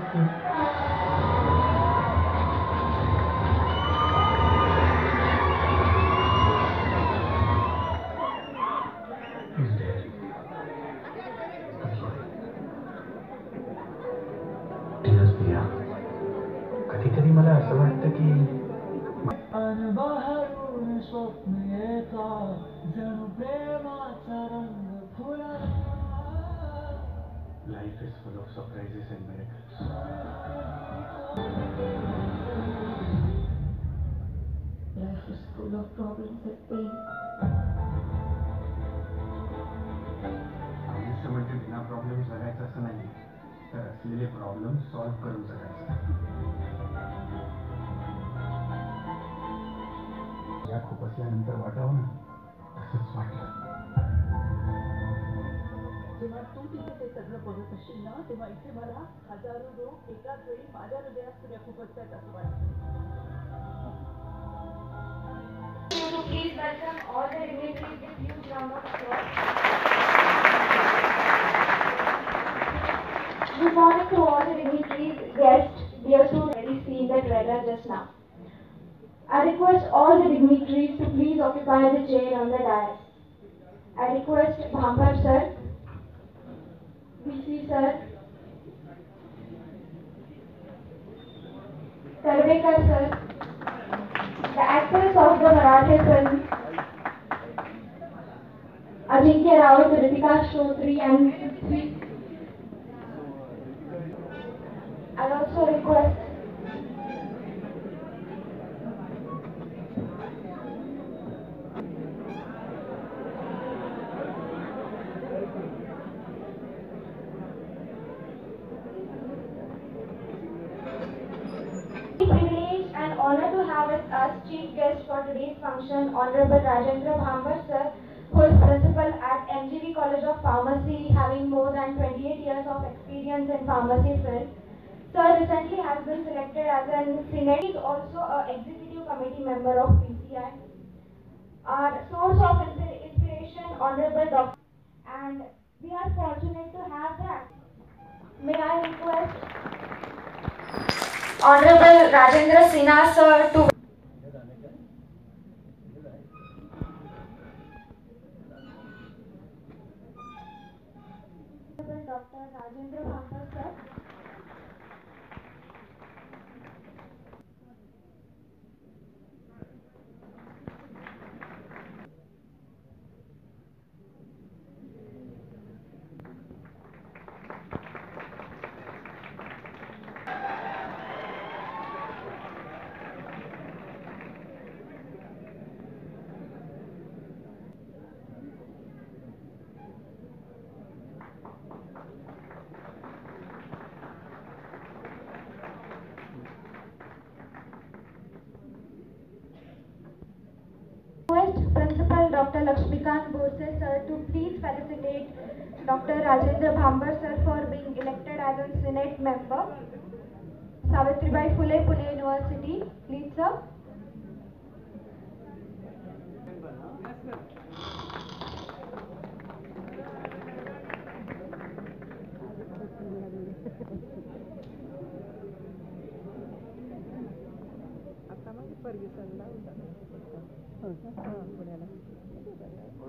कधी कधी मला असं वाटतं की life is full of surprises and miracles. Life is full of problems and pain. आयुष्य म्हणजे बिना प्रॉब्लेम जगायचं असं नाही, तर असलेले प्रॉब्लेम सॉल्व्ह करून जगायचं. या खूप असल्यानंतर वाटावं ना, तसंच वाटलं. जेव्हा तू तिथे ते सगळं बघत असशील ना, तेव्हा इथे मला हजारो लोक एकाच वेळी माझ्या हृदयात तुझ्या खूप असतात असं वाटतं. Please welcome all the dignitaries with huge round of applause. Good morning to all the dignitaries, guests, dear students already seen the trailer just now. I request all the dignitaries to please occupy the chair on the dais. I request Bhambar sir, VC sir, Tarvekar sir, the actors of the Marathi film Ajinkya Rawat, Ritika Shrotri and Sweet. I also request privilege and honor to have with us chief guest for today's function, Honorable Rajendra Bhambar sir, who is principal at MGV College of Pharmacy, having more than 28 years of experience in pharmacy field. Sir recently has been selected as an Senate. He is also an executive committee member of PCI. Our source of inspiration, Honorable Dr. And we are fortunate to have that. May I request Honorable Rajendra Sinha sir to Dr. Rajendra Bhambar sir. Request Principal Dr. Lakshmikant Borse sir to please felicitate Dr. Rajendra Bhambar sir for being elected as a Senate member, Savitribai Phule University. Please sir.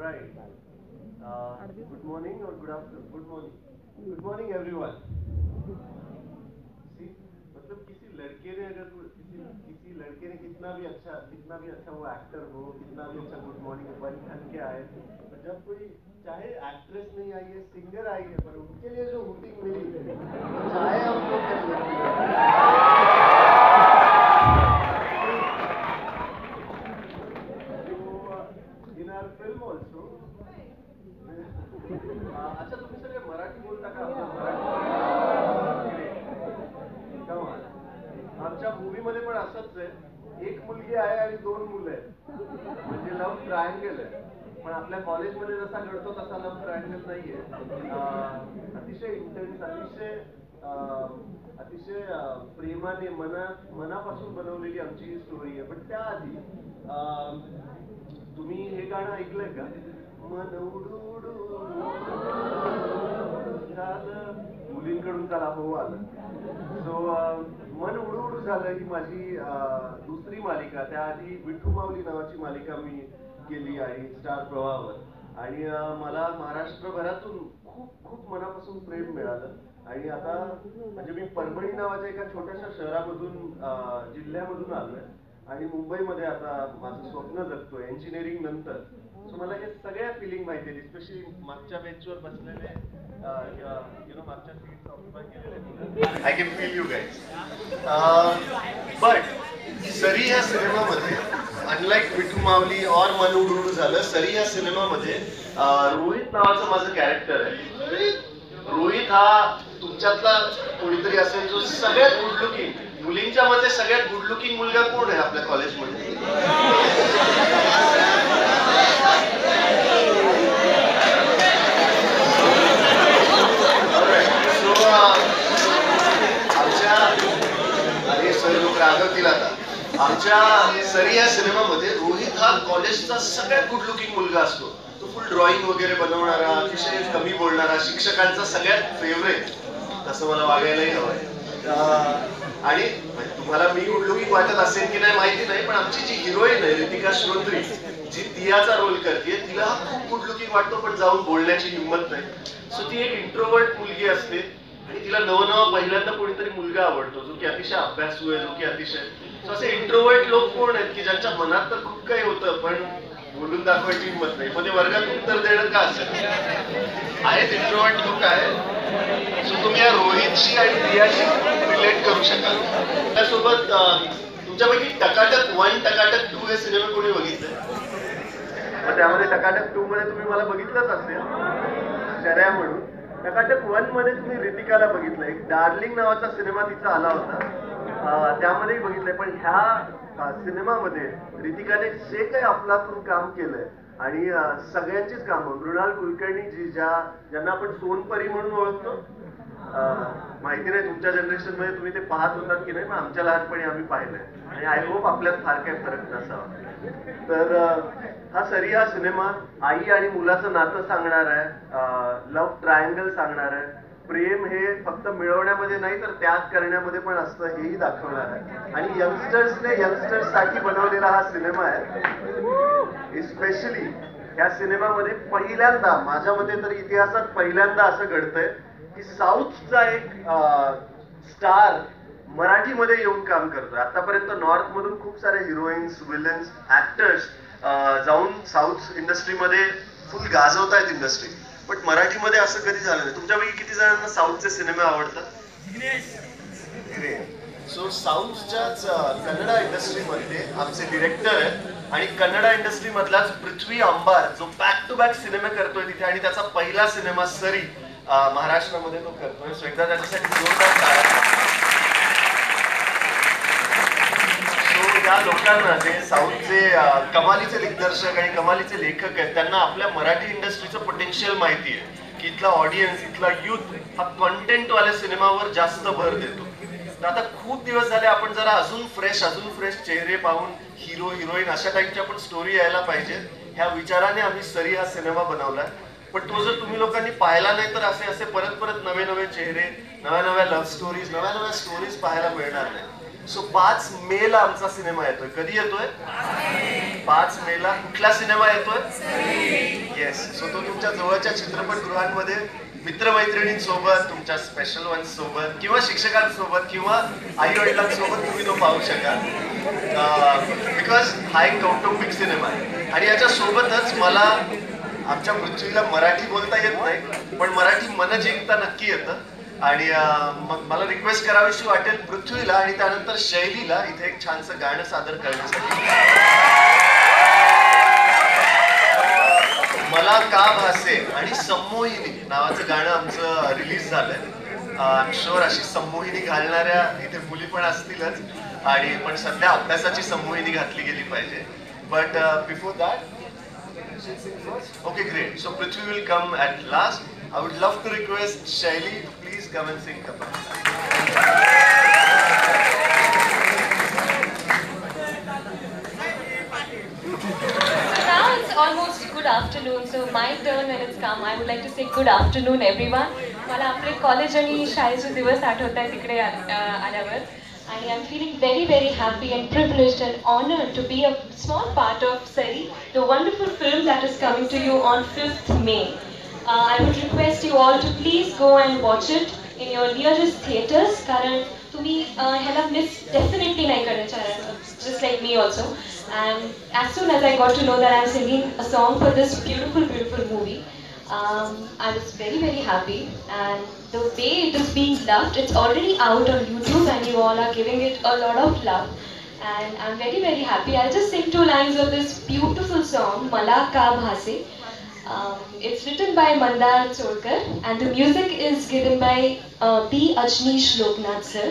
Alright. Good morning or good afternoon. Good morning. Good morning everyone. See, मतलब किसी लड़के ने अगर किसी लड़के ने कितना भी अच्छा वो एक्टर हो, कितना भी अच्छा गुड मॉर्निंग बन के आए, तो जब कोई चाहे एक्ट्रेस नहीं आई है, सिंगर आई है, पर उनके लिए जो हुटिंग मिली, चाहे हम लोग कर लेते हैं. In our film also. अच्छा तुम्ही सगळे मराठी बोलता का? मराठी. आमच्या मूवी मध्ये पण असंच आहे, एक मुलगी आहे आणि दोन मुलं आहेत, म्हणजे लव्ह ट्रायंगल आहे. पण आपल्या कॉलेजमध्ये जसा घडतो तसा लव्ह ट्रायंगल नाहीये. अतिशय इंटेन्स, अतिशय प्रेमाने मनापासून बनवलेली आमची ही स्टोरी आहे. पण त्याआधी तुम्ही हे गाणं ऐकलंय का? मन उडूडू झालं, मुलींकडून त्याला हो आलं. सो मन उडू उडू झालं ही माझी दुसरी मालिका. त्याआधी विठू माऊली नावाची मालिका मी केली आहे स्टार प्रवाहावर आणि मला महाराष्ट्रभरातून खूप खूप मनापासून प्रेम मिळालं. आणि आता म्हणजे मी परभणी नावाच्या एका छोट्याशा शहरामधून जिल्ह्यामधून आलोय आणि मुंबईमध्ये आता माझं स्वप्न जगतोय इंजिनिअरिंग नंतर. सो मला हे सगळ्या फिलिंग माहिती आहेत, स्पेशली मागच्या बेंचवर बसलेले मागच्या सीट ऑक्युपाय केलेले. I can feel you guys. But सरी ह्या सिनेमामध्ये अनलाईक विठू माऊली और मन उडू झालं, सरी ह्या सिनेमामध्ये रोहित नावाचं माझं कॅरेक्टर आहे. रोहित हा तुमच्यातला कोणीतरी असेल जो सगळ्यात गुड लुकिंग, मुलींच्या मध्ये सगळ्यात गुड लुकिंग मुलगा कोण आहे आपल्या कॉलेजमध्ये? रागवतील आता. आमच्या सरी या सिनेमामध्ये रोहित हा कॉलेजचा सगळ्यात गुड लुकिंग मुलगा असतो. तो फुल ड्रॉइंग वगैरे बनवणारा, अतिशय कमी बोलणारा, शिक्षकांचा सगळ्यात फेवरेट. तसं मला वागायलाही हवंय. आणि तुम्हाला मी गुड लुकिंग वाटत असेल की नाही माहिती नाही, पण आमची जी हिरोईन आहे रितिका श्रोत्री, जी तियाचा रोल करते, तिला खूप गुड लुकिंग वाटतो पण जाऊन बोलण्याची हिंमत नाही. सो ती एक इंट्रोवर्ट मुलगी असते आणि तिला नवं पहिल्यांदा कोणीतरी मुलगा आवडतो जो की अतिशय अभ्यासू आहे, जो की अतिशय असे इंट्रोवर्ट लोक कोण आहेत की ज्यांच्या मनात तर खूप काही होतं पण बोलून दाखवायची हिंमत नाही. मध्ये वर्गात उत्तर देणं का असेल आहेत इंट्रोवर्ट लोक आहेत. सो तुम्ही या रोहितशी आणि प्रियाशी रिलेट करू शकाल. त्यासोबत तुमच्यापैकी टकाटक 1, टकाटक 2 हे सिनेमे कोणी बघितले? मग त्यामध्ये टकाटक 2 मध्ये तुम्ही मला बघितलंच असेल शर्या म्हणून. टकाटक 1 मध्ये तुम्ही रितिकाला बघितलं. एक डार्लिंग नावाचा सिनेमा तिचा आला होता, त्यामध्येही बघितलंय. पण ह्या सिनेमामध्ये रितिकाने जे काही आपलातून काम केलंय आणि सगळ्यांचीच कामं, मृणाल कुलकर्णी जी ज्यांना आपण सोनपरी म्हणून ओळखतो, माहिती नाही तुमच्या जनरेशन मध्ये तुम्ही ते पाहत होतात की नाही, पण आमच्या लहानपणी आम्ही पाहिलंय आणि आय होप आपल्यात फार काही फरक नसावा. तर हा सरी हा सिनेमा आई आणि मुलाचं नातं सांगणार आहे, लव्ह ट्रायंगल सांगणार आहे. प्रेम हे फक्त मिळवण्यामध्ये नाही तर त्याग करण्यामध्ये पण असतं हेही दाखवणार आहे. आणि यंगस्टर्स साठी बनवलेला हा सिनेमा आहे. स्पेशली या सिनेमामध्ये पहिल्यांदा माझ्या मते तर इतिहासात पहिल्यांदा असं घडतंय की साऊथचा एक स्टार मराठीमध्ये येऊन काम करतोय. आतापर्यंत नॉर्थ मधून खूप सारे हिरोईन्स, विलन्स, ऍक्टर्स जाऊन साऊथ इंडस्ट्रीमध्ये फुल गाजवतायत इंडस्ट्री, पण मराठीमध्ये असं कधी झालं नाही. तुमच्यापैकी किती जणांना साऊथचे सिनेमे आवडतात? सो साऊथच्याच कन्नडा इंडस्ट्रीमध्ये आमचे डिरेक्टर आहेत आणि कन्नडा इंडस्ट्री मधलाच पृथ्वी अंबार जो बॅक टू बॅक सिनेमे करतोय तिथे, आणि त्याचा पहिला सिनेमा सरी महाराष्ट्रामध्ये तो करतोय. सो एकदा त्याच्यासाठी जोरदार टाळ्या. या लोकांना, जे साऊथचे कमालीचे दिग्दर्शक आणि कमालीचे लेखक आहेत, त्यांना आपल्या मराठी इंडस्ट्रीचं पोटेन्शियल माहिती आहे की इथला ऑडियन्स, इथला युथ हा कंटेंटवाल्या सिनेमावर जास्त भर देतो. तर आता खूप दिवस झाले आपण जरा अजून फ्रेश चेहरे पाहून हिरो हिरोईन अशा टाईपच्या पण स्टोरी यायला पाहिजे, ह्या विचाराने आम्ही सरी हा सिनेमा बनवलाय. पण तो जर तुम्ही लोकांनी पाहिला नाही तर असे परत नवे चेहरे, नव्या लव्ह स्टोरीज, नव्या स्टोरीज पाहायला मिळणार नाही. सो 5 मेला आमचा सिनेमा येतोय. कधी येतोय? 5 मेला. कुठला सिनेमा येतोय? येस. सो तो तुमच्या जवळच्या चित्रपटगृहांमध्ये मित्रमैत्रिणींसोबत, तुमच्या स्पेशल वन्स सोबत किंवा शिक्षकांसोबत किंवा आई वडिलांसोबत तुम्ही तो पाहू शकाल. बिकॉज हा एक कौटुंबिक सिनेमा आहे. आणि याच्या सोबतच मला आमच्या पृथ्वीला मराठी बोलता येत नाही, पण मराठी मन जिंकता नक्की येतं. आणि मग मला रिक्वेस्ट करावीशी वाटेल पृथ्वीला आणि त्यानंतर शैलीला इथे एक छानसं गाणं सादर करण्यासाठी. मला का भासे आणि संमोहिनी नावाचं गाणं आमचं रिलीज झालंय. आय एम शुअर अशी संमोहिनी घालणाऱ्या इथे मुली पण असतीलच, आणि पण सध्या अभ्यासाची संमोहिनी घातली गेली पाहिजे. But before that, okay, great. So Prithvi will come at last. I would love to request Shaili to please come and sing Kappa. So now it's almost good afternoon. So my turn when it's come. I would like to say good afternoon, everyone. मला आपले college आणि शाळेचे दिवस आठवत आहेत तिकडे आल्यावर आणि I am feeling very happy and privileged and honored to be a small part of Sari, the wonderful film that is coming to you on 5th May. I would request you all to please go and watch it in your nearest theaters कारण तुम्ही ह्याला miss definitely नाही करायचं, just like me also. And as soon as I got to know that I'm singing a song for this beautiful movie, I was very happy, and the way it is being loved, it's already out on YouTube and you all are giving it a lot of love, and I'm very happy. I'll just sing 2 lines of this beautiful song, Mala Ka Bhase. It's written by Mandar Cholkar and the music is given by B. Ajneesh Loknath sir.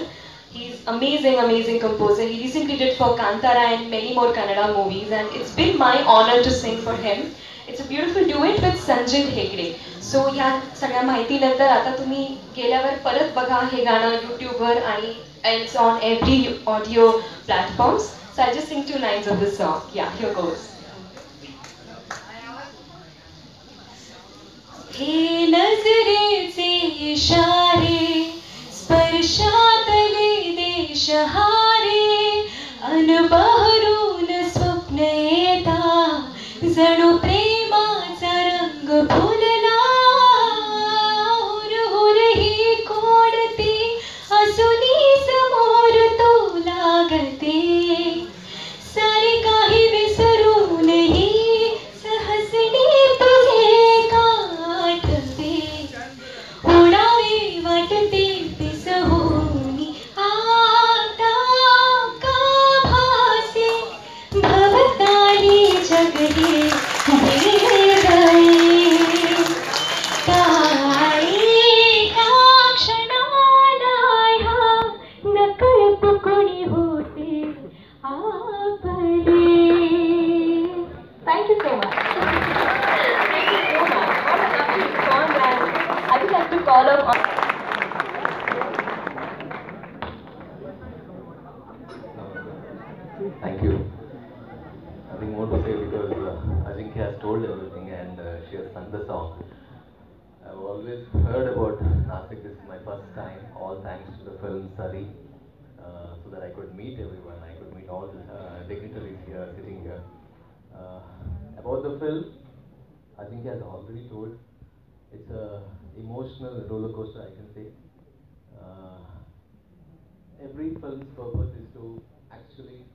He's amazing composer. He recently did for Kantara and many more Kannada movies, and it's been my honor to sing for him. It's a beautiful duet with Sanjit Hegde. So ह्या सगळ्या माहितीनंतर आता तुम्ही गेल्यावर परत बघा हे गाणं YouTubeवर आणि it's on every audio platforms. So I just sing 2 lines of this song. Yeah, here goes. हे नजरेचे इशारे स्पर्शातले देशहारे अनबहरून स्वप्न येता जणू प्रेमाचा रंग फुलला हुर ही कोणती असूनी समोर तो लागते सारे काही विसरूनही सहसने तुझे काठते उडावे वाटते पिसहूनी आता का भासे भवताली जगहे Thank you so much. Thank you so much. What a lovely song, and I would like to call up. Thank you. Nothing more to say because Ajinkya has told everything and she has sung the song. I've always heard about Nasik. This is my first time. All thanks to the film Sari, so that I could meet everyone. I could meet all the dignitaries here, sitting here. About the film, Ajinkya has already told. It's a emotional roller coaster, I can say. Every film's purpose is to actually,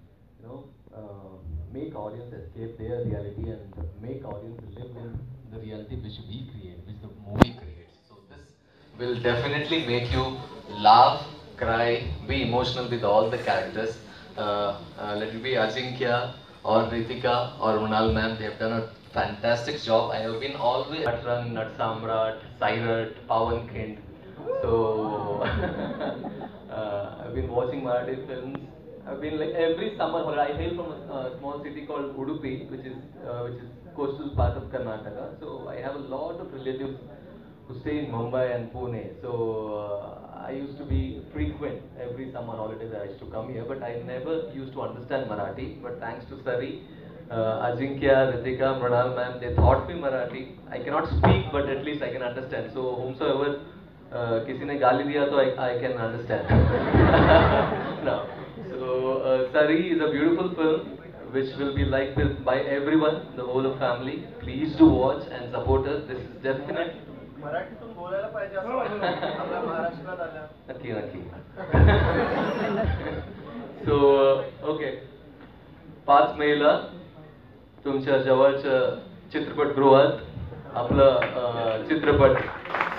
make audience escape their reality and make audience live in the reality which we create, which the movie creates. So this will definitely make you laugh, cry, be emotional with all the characters. Let it be Ajinkya or Ritika or Mrinal ma'am, they have done a fantastic job. I have been always Natran, Nat Samrat, Sairat, Pawan Kind. So I've been watching Marathi films. I've been like every summer holiday. I hail from a small city called Udupi, which is coastal part of Karnataka. So I have a lot of relatives who stay in Mumbai and Pune. So I used to be frequent every summer holidays. I used to come here, but I never used to understand Marathi. But thanks to Sari, Ajinkya, Ritika, Mrinal ma'am, they taught me Marathi. I cannot speak, but at least I can understand. So whomsoever किसी ने गाली दिया तो I can understand. No. So Sari is a beautiful film which will be liked by everyone, the whole of family. Please do watch and support us. This is definite. मराठीतून बोलायला पाहिजे असं वाटतं आपल्या महाराष्ट्रात आल्या. नक्की. So okay. 5 मेला तुमच्या जवळच्या चित्रपटगृहात आपलं चित्रपट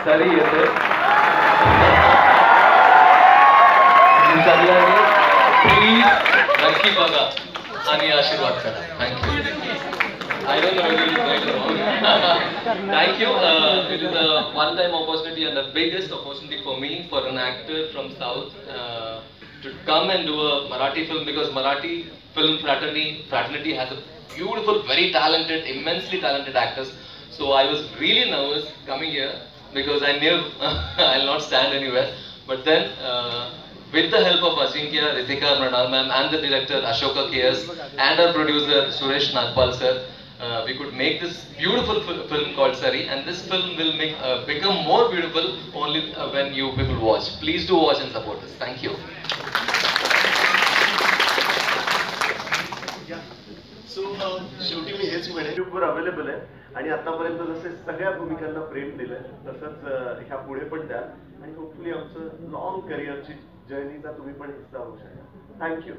Sari येते. सगळ्यांनी प्लीज नक्की बघा आणि आशीर्वाद करा. Thank you. I don't know if it is right or wrong. Thank you. It is a one-time opportunity and the biggest opportunity for me, for an actor from South, to come and do a Marathi film, because Marathi film fraternity has a beautiful, very talented, immensely talented actors. So I was really nervous coming here because I knew I'll not stand anywhere. But then, with the help of Ajinkya, Ritika, Mrinal ma'am, and the director Ashoka KS, and our producer Suresh Nagpal sir, we could make this beautiful film called Sari, and this film will become more beautiful only when you people watch. Please do watch and support this. Thank you. सो शेवटी मी हेच म्हणेन, युट्यूबवर available आहे आणि आतापर्यंत जसे सगळ्या भूमिकांना प्रेम दिलंय तसंच ह्या पुढे पण द्याल आणि होपफुली आमचं लॉंग करिअरची जर्नीचा तुम्ही पण हिस्सा होऊ शकता. थँक्यू.